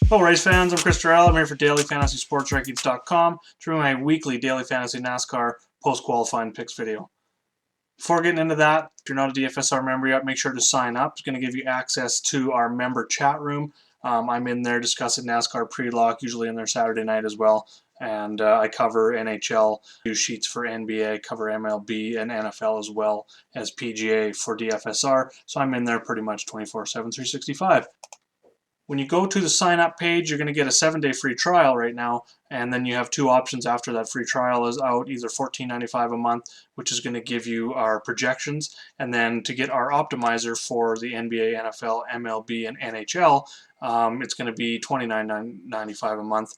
Hello race fans, I'm Chris Terrell. I'm here for dailyfantasysportsrankings.com to bring my weekly daily fantasy NASCAR post-qualifying picks video. Before getting into that, if you're not a DFSR member yet, make sure to sign up. It's going to give you access to our member chat room. I'm in there discussing NASCAR pre-lock, usually in there Saturday night as well. And I cover NHL, do sheets for NBA, cover MLB and NFL as well as PGA for DFSR. So I'm in there pretty much 24/7, 365. When you go to the sign up page, you're going to get a 7-day free trial right now, and then you have two options after that free trial is out, either $14.95 a month, which is going to give you our projections, and then to get our optimizer for the NBA, NFL, MLB, and NHL, it's going to be $29.95 a month.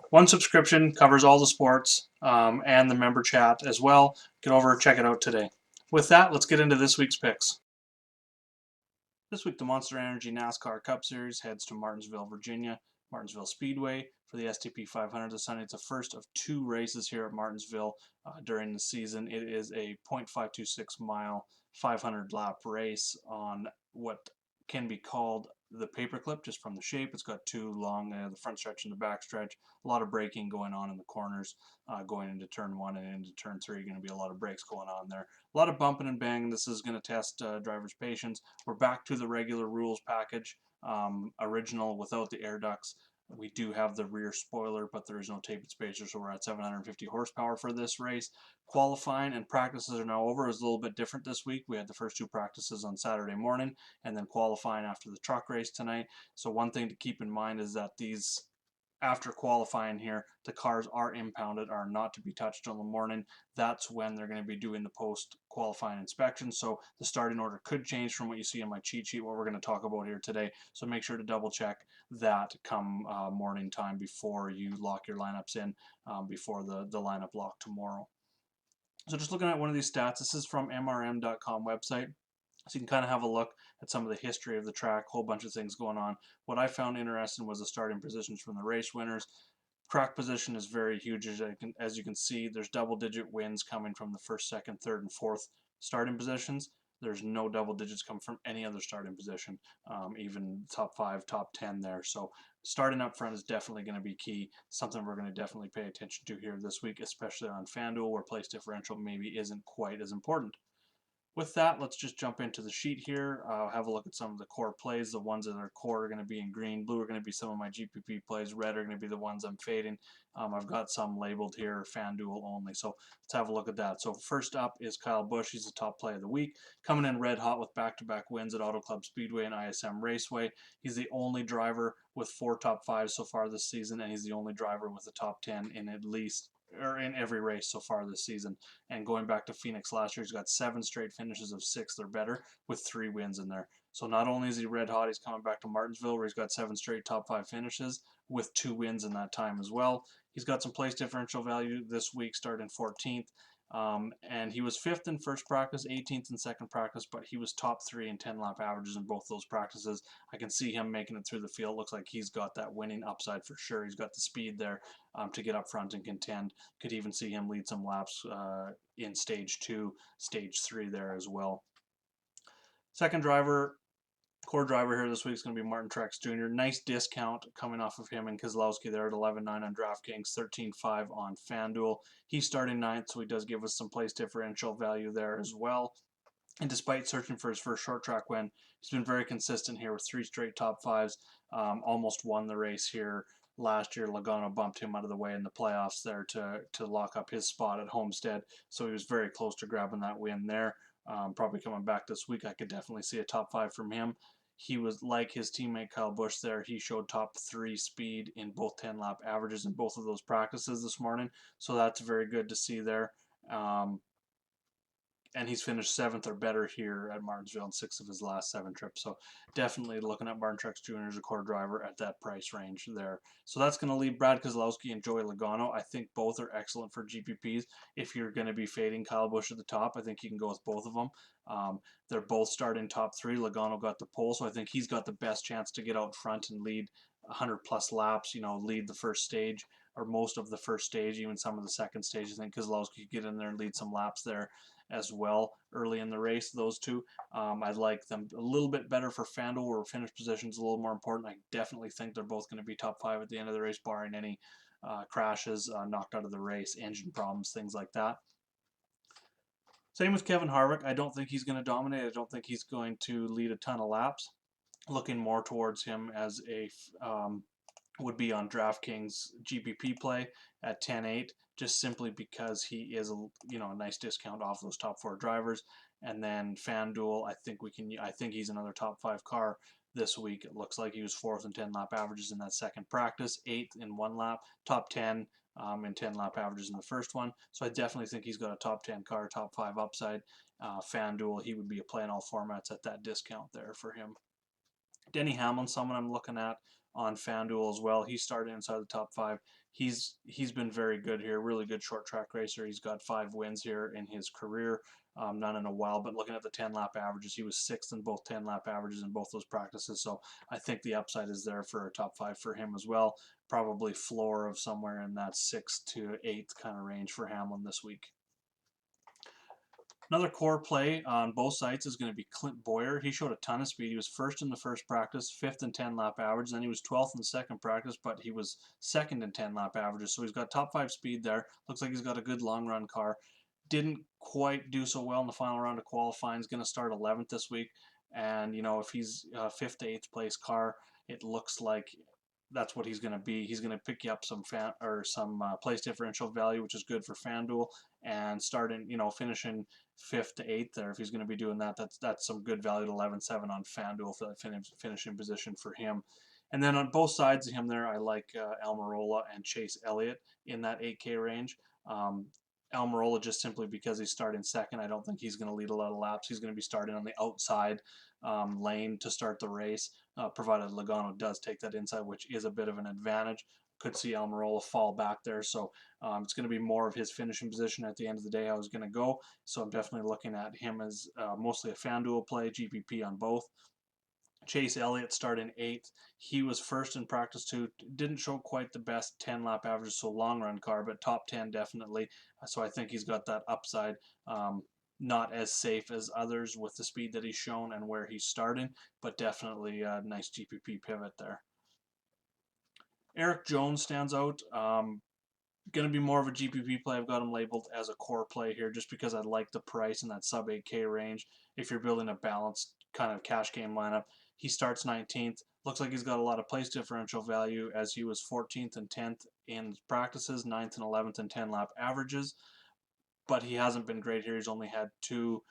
One subscription covers all the sports and the member chat as well. Get over, check it out today. With that, let's get into this week's picks. This week, the Monster Energy NASCAR Cup Series heads to Martinsville, Virginia, Martinsville Speedway for the STP 500 this Sunday. It's the first of two races here at Martinsville during the season. It is a 0.526 mile, 500 lap race on what can be called the paperclip, just from the shape. It's got two long, the front stretch and the back stretch. A lot of braking going on in the corners, going into turn one and into turn three. Going to be a lot of brakes going on there. A lot of bumping and banging. This is going to test drivers' patience. We're back to the regular rules package, original without the air ducts. We do have the rear spoiler, but there is no tapered spacer, so we're at 750 horsepower for this race. Qualifying and practices are now over. It was a little bit different this week. We had the first two practices on Saturday morning, and then qualifying after the truck race tonight. So one thing to keep in mind is that these, after qualifying here, the cars are impounded, are not to be touched in the morning. That's when they're going to be doing the post-qualifying inspection. So the starting order could change from what you see in my cheat sheet, what we're going to talk about here today. So make sure to double check that come morning time before you lock your lineups in, before the lineup lock tomorrow. So just looking at one of these stats, this is from MRM.com website. So you can kind of have a look at some of the history of the track, whole bunch of things going on. What I found interesting was the starting positions from the race winners. Track position is very huge. As you can see, there's double-digit wins coming from the first, second, third, and fourth starting positions. There's no double digits come from any other starting position, even top 5, top 10 there. So starting up front is definitely going to be key, something we're going to definitely pay attention to here this week, especially on Fanduel, where place differential maybe isn't quite as important. With that, let's just jump into the sheet here. Have a look at some of the core plays. The ones that are core are going to be in green. Blue are going to be some of my GPP plays. Red are going to be the ones I'm fading. I've got some labeled here, FanDuel only. So let's have a look at that. So first up is Kyle Busch. He's the top play of the week. Coming in red hot with back-to-back wins at Auto Club Speedway and ISM Raceway. He's the only driver with 4 top 5s so far this season, and he's the only driver with a top 10 in at least, or in every race so far this season. And going back to Phoenix last year, he's got 7 straight finishes of 6th or better with 3 wins in there. So not only is he red hot, he's coming back to Martinsville where he's got 7 straight top 5 finishes with 2 wins in that time as well. He's got some place differential value this week, starting 14th. And he was 5th in first practice, 18th in second practice, but he was top 3 in 10-lap averages in both those practices. I can see him making it through the field. Looks like he's got that winning upside for sure. He's got the speed there to get up front and contend. Could even see him lead some laps in stage 2, stage 3 there as well. Second driver, core driver here this week is going to be Martin Truex Jr. Nice discount coming off of him and Keselowski there at 11.9 on DraftKings, 13.5 on FanDuel. He's starting 9th, so he does give us some place differential value there as well. And despite searching for his first short track win, he's been very consistent here with 3 straight top 5s. Almost won the race here last year. Logano bumped him out of the way in the playoffs there to lock up his spot at Homestead. So he was very close to grabbing that win there. Probably coming back this week, I could definitely see a top 5 from him. He was like his teammate Kyle Busch there. He showed top 3 speed in both 10-lap averages in both of those practices this morning. So that's very good to see there. And he's finished 7th or better here at Martinsville in 6 of his last 7 trips. So definitely looking at Martin Truex Jr. as a core driver at that price range there. So that's going to leave Brad Keselowski and Joey Logano. I think both are excellent for GPPs. If you're going to be fading Kyle Busch at the top, I think you can go with both of them. They're both starting top 3. Logano got the pole, so I think he's got the best chance to get out front and lead 100 plus laps, lead the first stage or most of the first stage, even some of the second stage. I think Keselowski could get in there and lead some laps there as well early in the race, those two. I like them a little bit better for Fanduel, where finish position is a little more important. I definitely think they're both going to be top 5 at the end of the race, barring any crashes, knocked out of the race, engine problems, things like that. Same with Kevin Harvick. I don't think he's going to dominate. I don't think he's going to lead a ton of laps. Looking more towards him as a would be on DraftKings GPP play at 10-8, just simply because he is a nice discount off those top 4 drivers. And then Fanduel, I think he's another top 5 car this week. It looks like he was 4th in 10 lap averages in that second practice, 8th in 1 lap, top 10 in 10 lap averages in the first one. So I definitely think he's got a top 10 car, top 5 upside. Fanduel, he would be a play in all formats at that discount there for him. Denny Hamlin, someone I'm looking at on Fanduel as well. He started inside the top 5. He's been very good here, really good short track racer. He's got 5 wins here in his career, none in a while. But looking at the 10 lap averages, he was 6th in both 10 lap averages in both those practices. So I think the upside is there for a top 5 for him as well. Probably floor of somewhere in that 6th to 8th kind of range for Hamlin this week. Another core play on both sites is going to be Clint Boyer. He showed a ton of speed. He was 1st in the first practice, 5th in 10 lap average. Then he was 12th in the second practice, but he was 2nd in 10 lap averages. So he's got top 5 speed there. Looks like he's got a good long run car. Didn't quite do so well in the final round of qualifying. He's going to start 11th this week. And, if he's 5th to 8th place car, it looks like that's what he's going to be. He's going to pick you up some place differential value, which is good for Fanduel, and finishing 5th to 8th there. If he's going to be doing that, that's some good value at 11.7 on Fanduel for that finishing position for him. And then on both sides of him there, I like Almirola and Chase Elliott in that 8K range. Almirola just simply because he's starting 2nd. I don't think he's going to lead a lot of laps. He's going to be starting on the outside lane to start the race, provided Logano does take that inside, which is a bit of an advantage. Could see Almirola fall back there, so it's going to be more of his finishing position at the end of the day how he's going to go. So I'm definitely looking at him as mostly a Fanduel play, GPP on both. Chase Elliott starting 8th. He was 1st in practice 2. Didn't show quite the best 10 lap averages, so long run car, but top 10 definitely. So I think he's got that upside. Not as safe as others with the speed that he's shown and where he's starting, but definitely a nice GPP pivot there. Eric Jones stands out. Going to be more of a GPP play. I've got him labeled as a core play here just because I like the price in that sub 8K range. If you're building a balanced kind of cash game lineup, he starts 19th. Looks like he's got a lot of place differential value as he was 14th and 10th in practices, 9th and 11th in 10 lap averages. But he hasn't been great here. He's only had 2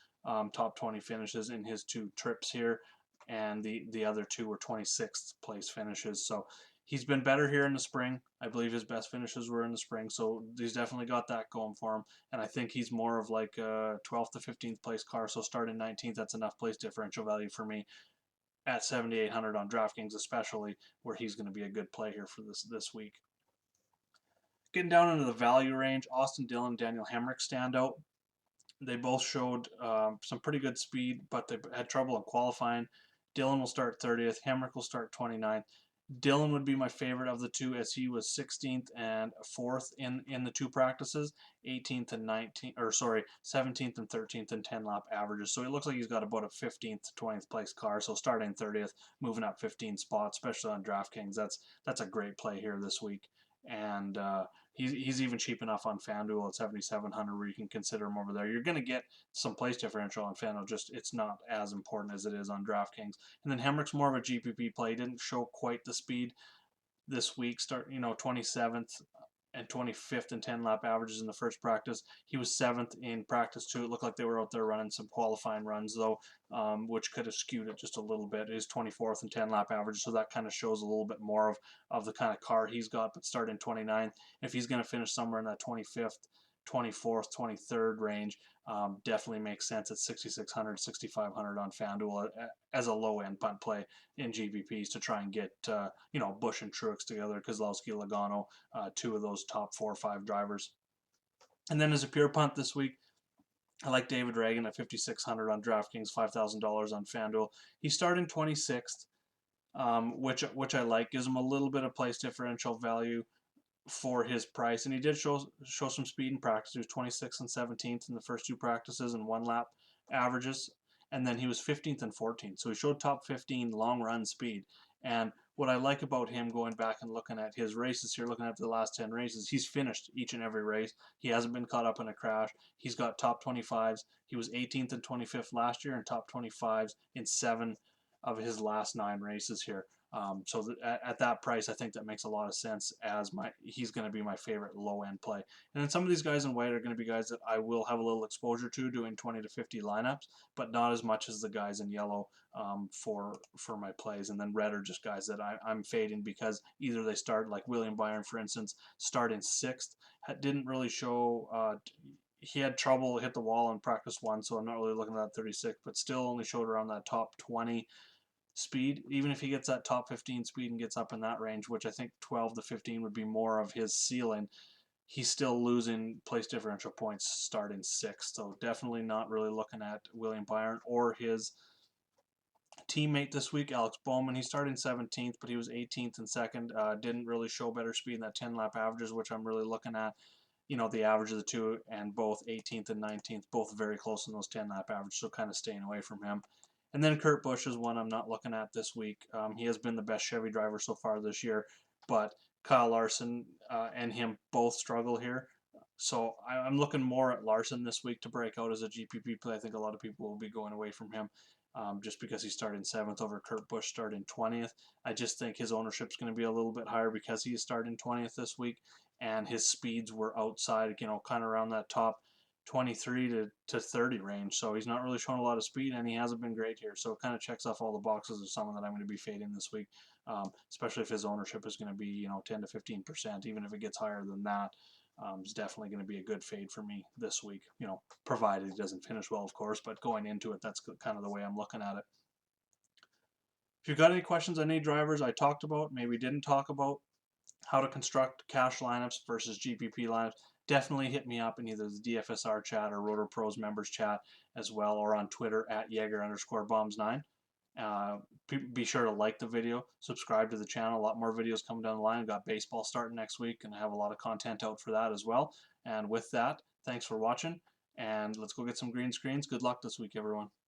top 20 finishes in his 2 trips here, and the other 2 were 26th place finishes. So he's been better here in the spring. I believe his best finishes were in the spring, so he's definitely got that going for him. And I think he's more of like a 12th to 15th place car, so starting 19th, that's enough place differential value for me at 7,800 on DraftKings, especially, where he's going to be a good play here for this week. Getting down into the value range, Austin Dillon, Daniel Hamrick stand out. They both showed some pretty good speed, but they had trouble in qualifying. Dillon will start 30th. Hamrick will start 29th. Dillon would be my favorite of the two, as he was 16th and 4th in the 2 practices, 18th and 17th and 13th in 10 lap averages. So it looks like he's got about a 15th to 20th place car. So starting 30th, moving up 15 spots, especially on DraftKings, that's a great play here this week. And he's even cheap enough on Fanduel at 7,700 where you can consider him over there. You're going to get some place differential on Fanduel, just it's not as important as it is on DraftKings. And then Hamrick's more of a GPP play. He didn't show quite the speed this week. 27th and 25th in 10 lap averages in the first practice. He was 7th in practice 2. It looked like they were out there running some qualifying runs though, which could have skewed it just a little bit. He's 24th in 10 lap averages, so that kind of shows a little bit more of the kind of car he's got, but starting 29th. If he's going to finish somewhere in that 25th, 24th, 23rd range, definitely makes sense at 6,600, 6,500 on Fanduel as a low-end punt play in GPPs to try and get Busch and Truex together, Keselowski, Logano, 2 of those top 4 or 5 drivers. And then as a pure punt this week, I like David Reagan at 5,600 on DraftKings, $5,000 on Fanduel. He's starting 26th, which I like. Gives him a little bit of place differential value. for his price, and he did show some speed in practice. He was 26th and 17th in the first 2 practices and 1 lap averages, and then he was 15th and 14th. So he showed top 15 long run speed. And what I like about him, going back and looking at his races here, looking at the last 10 races, he's finished each and every race. He hasn't been caught up in a crash. He's got top 25s. He was 18th and 25th last year, and top 25s in 7 of his last 9 races here. So at that price, I think that makes a lot of sense, as he's going to be my favorite low end play. And then some of these guys in white are going to be guys that I will have a little exposure to, doing 20 to 50 lineups, but not as much as the guys in yellow for my plays. And then red are just guys that I'm fading because either they start, like William Byron, for instance, starting 6th, didn't really show. He had trouble, hit the wall in practice 1, so I'm not really looking at that 36, but still only showed around that top 20 speed. Even if he gets that top 15 speed and gets up in that range, which I think 12 to 15 would be more of his ceiling, he's still losing place differential points starting 6th. So definitely not really looking at William Byron or his teammate this week, Alex Bowman. He's starting 17th, but he was 18th and 2nd. Didn't really show better speed in that 10-lap averages, which I'm really looking at. You know, the average of the two, and both 18th and 19th, both very close in those 10-lap averages, so kind of staying away from him. And then Kurt Busch is one I'm not looking at this week. He has been the best Chevy driver so far this year, but Kyle Larson and him both struggle here. So I'm looking more at Larson this week to break out as a GPP play. I think a lot of people will be going away from him just because he started 7th over Kurt Busch starting 20th. I just think his ownership is going to be a little bit higher because he is starting 20th this week, and his speeds were outside, you know, kind of around that top 23 to 30 range. So he's not really showing a lot of speed, and he hasn't been great here. So it kind of checks off all the boxes of someone that I'm going to be fading this week, especially if his ownership is going to be, you know, 10 to 15%. Even if it gets higher than that, it's definitely going to be a good fade for me this week, you know, provided he doesn't finish well, of course. But going into it, that's kind of the way I'm looking at it. If you've got any questions on any drivers I talked about, maybe didn't talk about, how to construct cash lineups versus GPP lineups, definitely hit me up in either the DFSR chat or Rotor Pros members chat as well, or on Twitter at Jaeger_bombs9. Be sure to like the video, subscribe to the channel. A lot more videos coming down the line. We've got baseball starting next week, and I have a lot of content out for that as well. And with that, thanks for watching, and let's go get some green screens. Good luck this week, everyone.